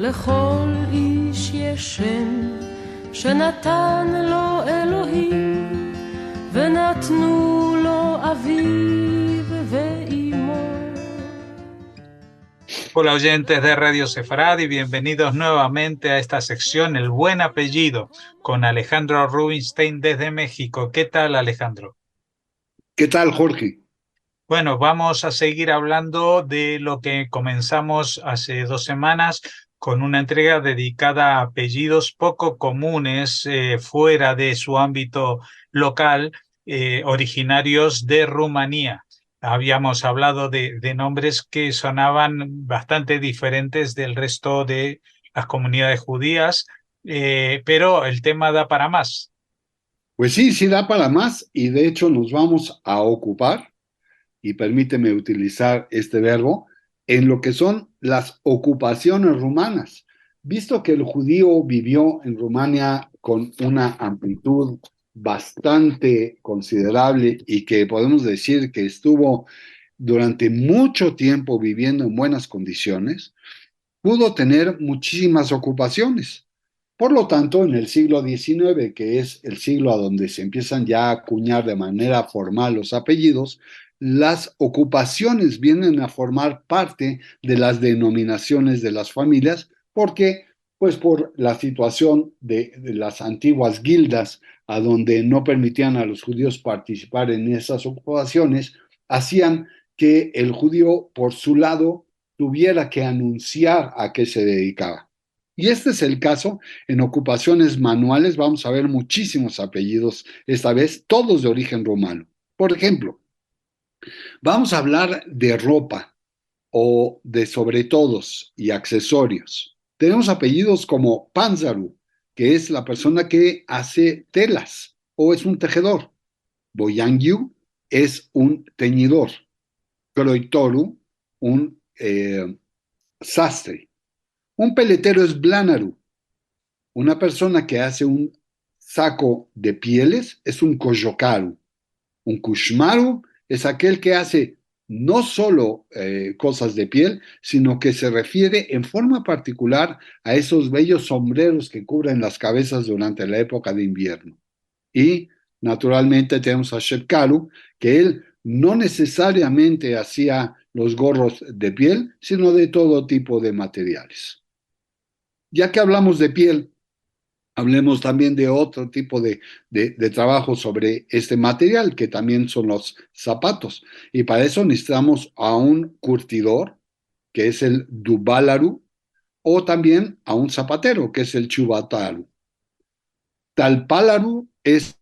לכל איש יש שם שנתן לו אלוהים ונתנו לו אביו ואימו. Hola oyentes de Radio Sefarad y bienvenidos nuevamente a esta sección El Buen Apellido con Alejandro Rubinstein desde México. ¿Qué tal, Alejandro? ¿Qué tal, Jorge? Bueno, vamos a seguir hablando de lo que comenzamos hace 2 semanas con una entrega dedicada a apellidos poco comunes fuera de su ámbito local, originarios de Rumanía. Habíamos hablado de nombres que sonaban bastante diferentes del resto de las comunidades judías, pero el tema da para más. Pues sí da para más y de hecho nos vamos a ocupar, y permíteme utilizar este verbo, en lo que son las ocupaciones rumanas. Visto que el judío vivió en Rumania con una amplitud bastante considerable y que podemos decir que estuvo durante mucho tiempo viviendo en buenas condiciones, pudo tener muchísimas ocupaciones. Por lo tanto, en el siglo XIX, que es el siglo a donde se empiezan ya a acuñar de manera formal los apellidos, las ocupaciones vienen a formar parte de las denominaciones de las familias, porque, pues por la situación de las antiguas guildas, a donde no permitían a los judíos participar en esas ocupaciones, hacían que el judío, por su lado, tuviera que anunciar a qué se dedicaba. Y este es el caso. En ocupaciones manuales vamos a ver muchísimos apellidos, esta vez todos de origen romano. Por ejemplo, vamos a hablar de ropa o de sobretodos y accesorios. Tenemos apellidos como Panzaru, que es la persona que hace telas o es un tejedor. Boyangiu es un teñidor. Croitoru, un sastre. Un peletero es Blanaru. Una persona que hace un saco de pieles es un coyocaru. Un kushmaru es aquel que hace no solo cosas de piel, sino que se refiere en forma particular a esos bellos sombreros que cubren las cabezas durante la época de invierno. Y naturalmente tenemos a Shepkaru, que él no necesariamente hacía los gorros de piel, sino de todo tipo de materiales. Ya que hablamos de piel, hablemos también de otro tipo de trabajo sobre este material, que también son los zapatos. Y para eso necesitamos a un curtidor, que es el dubalaru, o también a un zapatero, que es el chubataru. Talpalaru es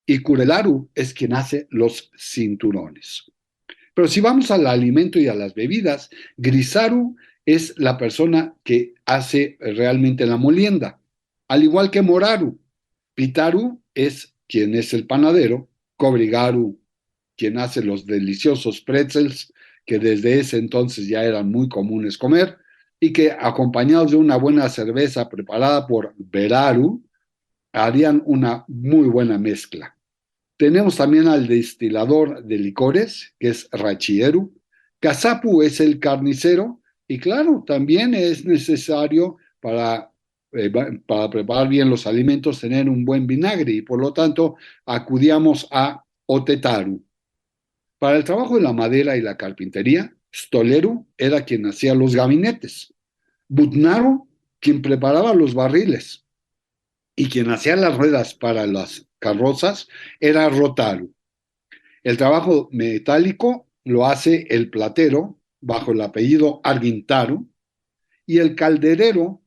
y curelaru es quien hace los cinturones. Pero si vamos al alimento y a las bebidas, grisaru es la persona que hace realmente la molienda, al igual que moraru. Pitaru es quien es el panadero, cobrigaru quien hace los deliciosos pretzels que desde ese entonces ya eran muy comunes comer y que acompañados de una buena cerveza preparada por veraru harían una muy buena mezcla. Tenemos también al destilador de licores, que es rachieru. Casapu es el carnicero y claro, también es necesario para preparar bien los alimentos tener un buen vinagre y por lo tanto acudíamos a otetaru. Para el trabajo de la madera y la carpintería, stoleru era quien hacía los gabinetes. Butnaru, quien preparaba los barriles. Y quien hacía las ruedas para las carrozas era rotaru. El trabajo metálico lo hace el platero bajo el apellido argintaru y el calderero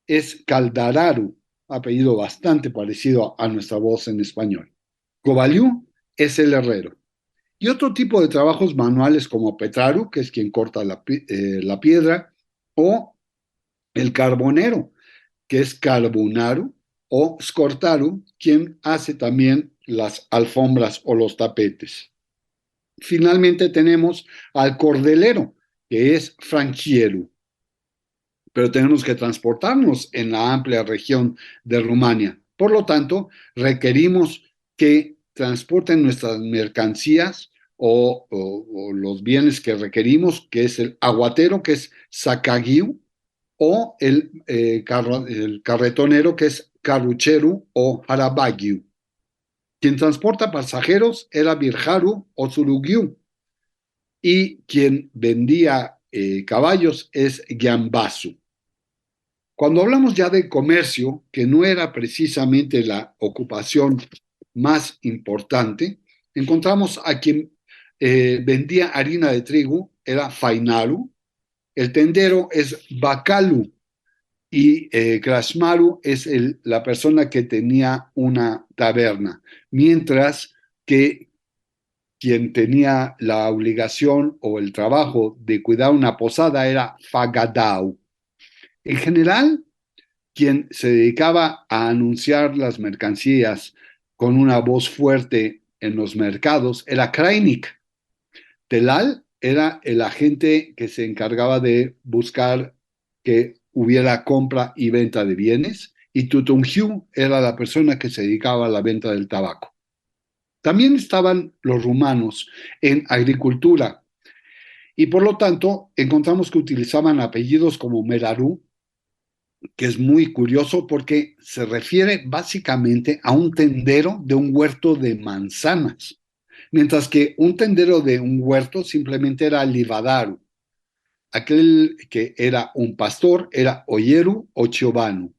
es caldararu, apellido bastante parecido a nuestra voz en español. Cobaliú es el herrero. Y otro tipo de trabajos manuales como petraru, que es quien corta la piedra, o el carbonero, que es carbonaru, o scortaru, quien hace también las alfombras o los tapetes. Finalmente tenemos al cordelero, que es franchieru. Pero tenemos que transportarnos en la amplia región de Rumania. Por lo tanto, requerimos que transporten nuestras mercancías o los bienes que requerimos, que es el aguatero, que es sacagiu, o el carretonero, que es carrucheru o harabagiu. Quien transporta pasajeros era birjaru o surugiu, y quien vendía caballos es Gyambasu. Cuando hablamos ya de comercio, que no era precisamente la ocupación más importante, encontramos a quien vendía harina de trigo, era Fainaru, el tendero es Bakalu, y Krasmaru es la persona que tenía una taberna, mientras que quien tenía la obligación o el trabajo de cuidar una posada era Fagadau. En general, quien se dedicaba a anunciar las mercancías con una voz fuerte en los mercados era Kreinik. Telal era el agente que se encargaba de buscar que hubiera compra y venta de bienes, y Tutungiu era la persona que se dedicaba a la venta del tabaco. También estaban los rumanos en agricultura, y por lo tanto encontramos que utilizaban apellidos como Meraru, que es muy curioso porque se refiere básicamente a un tendero de un huerto de manzanas, mientras que un tendero de un huerto simplemente era livadaru. Aquel que era un pastor era oyeru o chiobanu,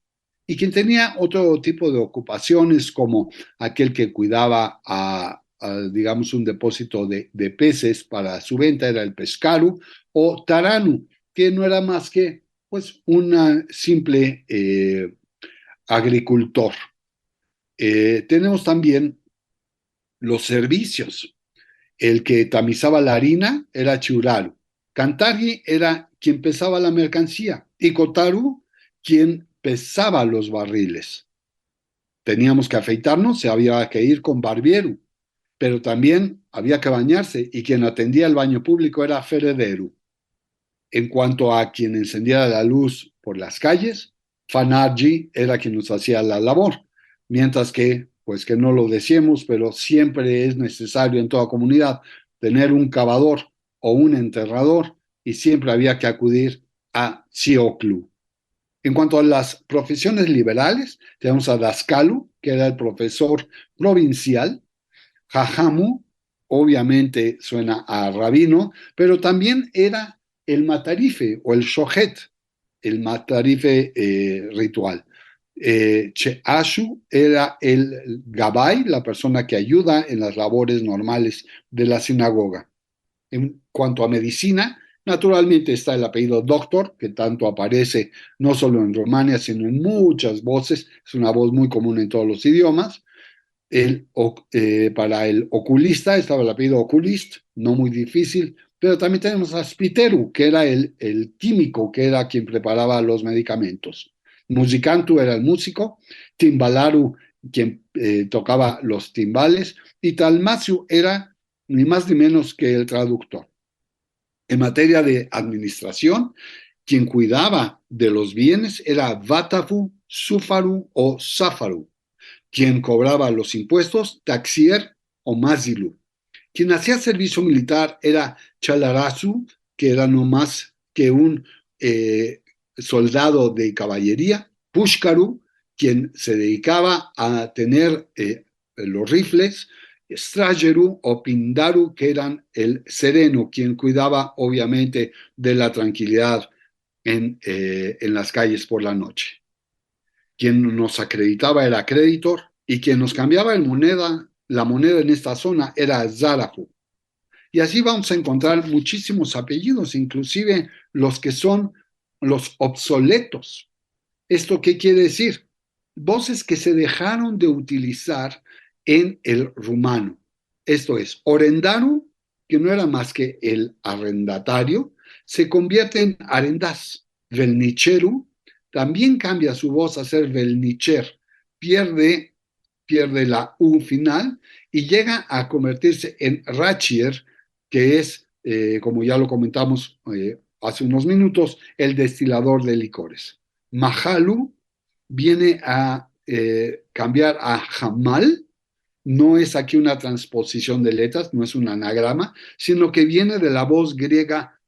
y quien tenía otro tipo de ocupaciones como aquel que cuidaba digamos, un depósito de peces para su venta era el pescaru o taranu, que no era más que pues un simple agricultor. Tenemos también los servicios. El que tamizaba la harina era Churaru. Cantari era quien pesaba la mercancía y Kotaru quien pesaba los barriles. Teníamos que afeitarnos, se había que ir con barbiero, pero también había que bañarse y quien atendía el baño público era Ferederu. En cuanto a quien encendía la luz por las calles, Fanarji era quien nos hacía la labor, mientras que, pues que no lo decíamos, pero siempre es necesario en toda comunidad tener un cavador o un enterrador, y siempre había que acudir a Xioclu. En cuanto a las profesiones liberales, tenemos a Daskalu, que era el profesor provincial, Jajamu, obviamente suena a rabino, pero también era el matarife o el shohet, el matarife ritual. Cheashu era el gabay, la persona que ayuda en las labores normales de la sinagoga. En cuanto a medicina, naturalmente está el apellido doctor, que tanto aparece no solo en Rumania, sino en muchas voces, es una voz muy común en todos los idiomas. Para el oculista estaba el apellido oculist, no muy difícil, pero también tenemos a Spiteru, que era el químico, que era quien preparaba los medicamentos. Musicantu era el músico, Timbalaru quien tocaba los timbales, y Talmasiu era ni más ni menos que el traductor. En materia de administración, quien cuidaba de los bienes era Vatafu, Sufaru o Safaru. Quien cobraba los impuestos, Taxier o Mazilu. Quien hacía servicio militar era Chalarazu, que era no más que un soldado de caballería, Pushkaru, quien se dedicaba a tener los rifles, Strajeru o Pindaru, que eran el sereno, quien cuidaba obviamente de la tranquilidad en las calles por la noche. Quien nos acreditaba era creditor, y quien nos cambiaba la moneda en esta zona era Zarafu. Y así vamos a encontrar muchísimos apellidos, inclusive los que son los obsoletos. ¿Esto qué quiere decir? Voces que se dejaron de utilizar en el rumano. Esto es, Orendaru, que no era más que el arrendatario, se convierte en arendaz. Velnicheru también cambia su voz a ser velnicher, pierde la U final y llega a convertirse en rachier, que es, como ya lo comentamos hace unos minutos, el destilador de licores. Mahalu viene a cambiar a Hamal, no es aquí una transposición de letras, no es un anagrama, sino que viene de la voz griega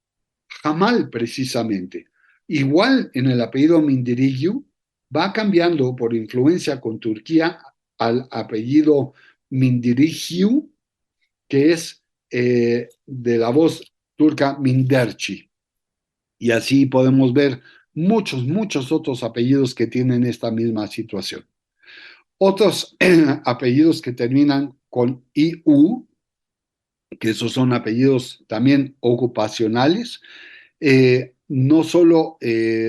Jamal, precisamente. Igual en el apellido Mindirigiu, va cambiando por influencia con Turquía al apellido Mindirigiu, que es de la voz turca Minderci. Y así podemos ver muchos otros apellidos que tienen esta misma situación. Otros apellidos que terminan con IU, que esos son apellidos también ocupacionales, no solo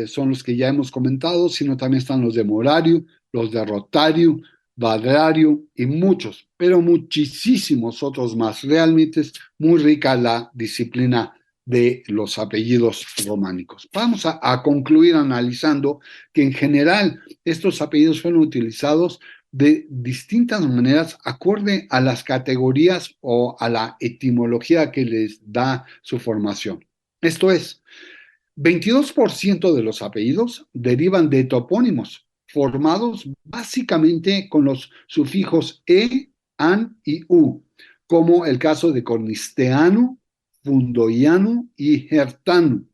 son los que ya hemos comentado, sino también están los de Morariu, los de Rotariu, Badrariu y muchos, pero muchísimos otros más. Realmente es muy rica la disciplina de los apellidos románicos. Vamos a concluir analizando que en general estos apellidos fueron utilizados de distintas maneras acorde a las categorías o a la etimología que les da su formación. Esto es, 22% de los apellidos derivan de topónimos formados básicamente con los sufijos e, an y u, como el caso de Cornisteanu, Fundoianu y Hertanu.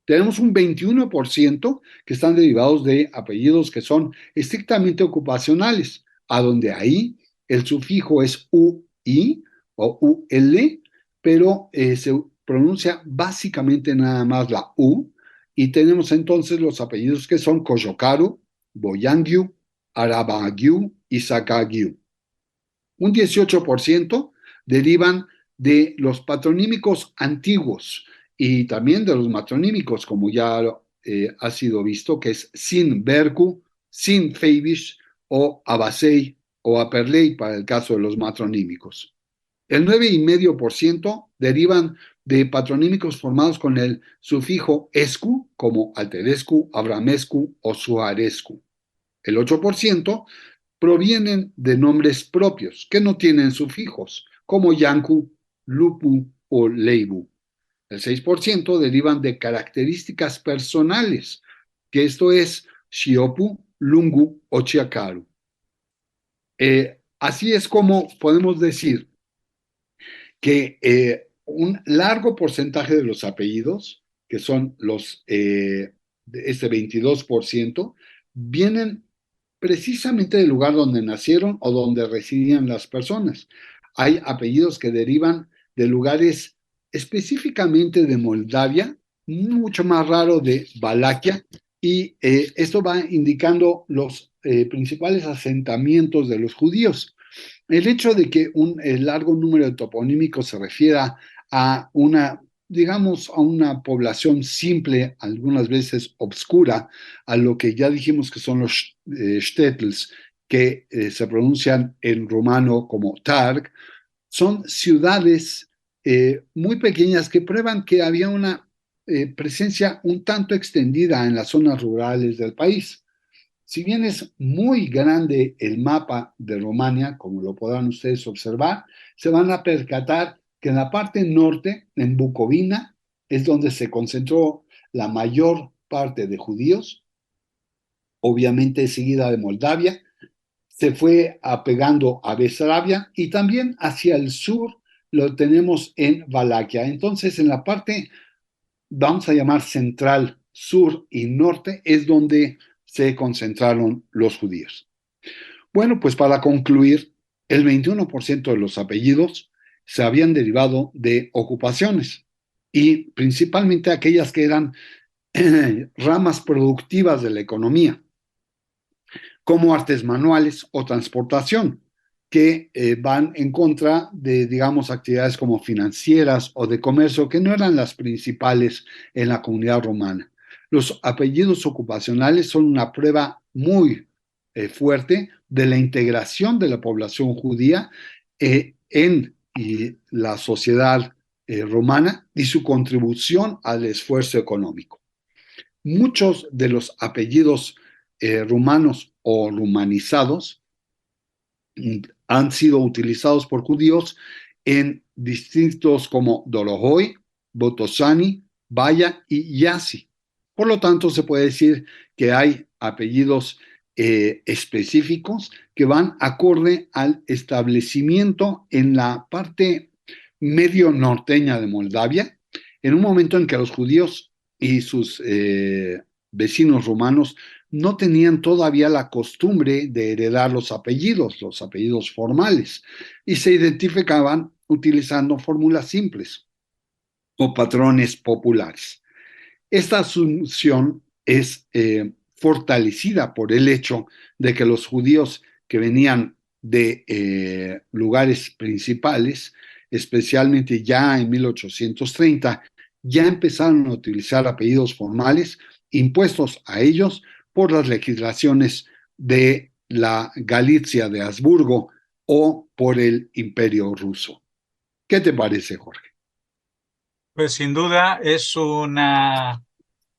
Tenemos un 21% que están derivados de apellidos que son estrictamente ocupacionales, a donde ahí el sufijo es ui o ul, pero se pronuncia básicamente nada más la u, y tenemos entonces los apellidos que son Coyocaru, Boyangiu, Arabagiu y Sakagiu. Un 18% derivan de los patronímicos antiguos y también de los matronímicos, como ya ha sido visto, que es Sin Berku, Sin Feibish o Abasei o Aperlei para el caso de los matronímicos. El 9,5% derivan de patronímicos formados con el sufijo escu, como Alterescu, Abramescu o Suarescu. El 8% provienen de nombres propios que no tienen sufijos, como Yanku, Lupu o Leibu. El 6% derivan de características personales, que esto es Xiopu, Lungu o Chiakaru. Así es como podemos decir que un largo porcentaje de los apellidos, que son los este 22%, vienen precisamente del lugar donde nacieron o donde residían las personas. Hay apellidos que derivan de lugares específicamente de Moldavia, mucho más raro de Valaquia, y esto va indicando los principales asentamientos de los judíos. El hecho de que el largo número de toponímicos se refiera a digamos, a una población simple, algunas veces obscura, a lo que ya dijimos que son los shtetls, que se pronuncian en rumano como Targ, son ciudades muy pequeñas que prueban que había una presencia un tanto extendida en las zonas rurales del país. Si bien es muy grande el mapa de Rumania, como lo podrán ustedes observar, se van a percatar que en la parte norte, en Bucovina, es donde se concentró la mayor parte de judíos, obviamente seguida de Moldavia, se fue apegando a Besarabia y también hacia el sur lo tenemos en Valaquia. Entonces, en la parte, vamos a llamar central, sur y norte, es donde se concentraron los judíos. Bueno, pues para concluir, el 21% de los apellidos se habían derivado de ocupaciones y principalmente aquellas que eran ramas productivas de la economía, como artes manuales o transportación, que van en contra de, digamos, actividades como financieras o de comercio, que no eran las principales en la comunidad romana. Los apellidos ocupacionales son una prueba muy fuerte de la integración de la población judía en la sociedad romana y su contribución al esfuerzo económico. Muchos de los apellidos rumanos o rumanizados han sido utilizados por judíos en distritos como Dorohoi, Botosani, Baya y Yasi. Por lo tanto, se puede decir que hay apellidos específicos que van acorde al establecimiento en la parte medio norteña de Moldavia, en un momento en que los judíos y sus vecinos romanos no tenían todavía la costumbre de heredar los apellidos formales, y se identificaban utilizando fórmulas simples o patrones populares. Esta asunción es fortalecida por el hecho de que los judíos que venían de lugares principales, especialmente ya en 1830, ya empezaron a utilizar apellidos formales impuestos a ellos por las legislaciones de la Galicia de Habsburgo o por el Imperio Ruso. ¿Qué te parece, Jorge? Pues sin duda es una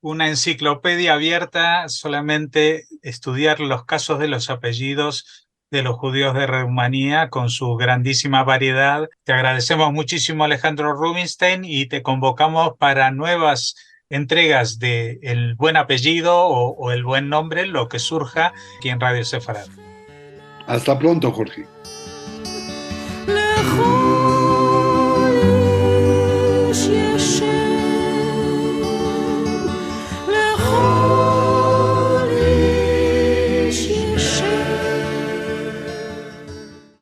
enciclopedia abierta, solamente estudiar los casos de los apellidos de los judíos de Rumanía con su grandísima variedad. Te agradecemos muchísimo, Alejandro Rubinstein, y te convocamos para nuevas entregas de El Buen Apellido o El Buen Nombre, lo que surja aquí en Radio Sefarad. Hasta pronto, Jorge.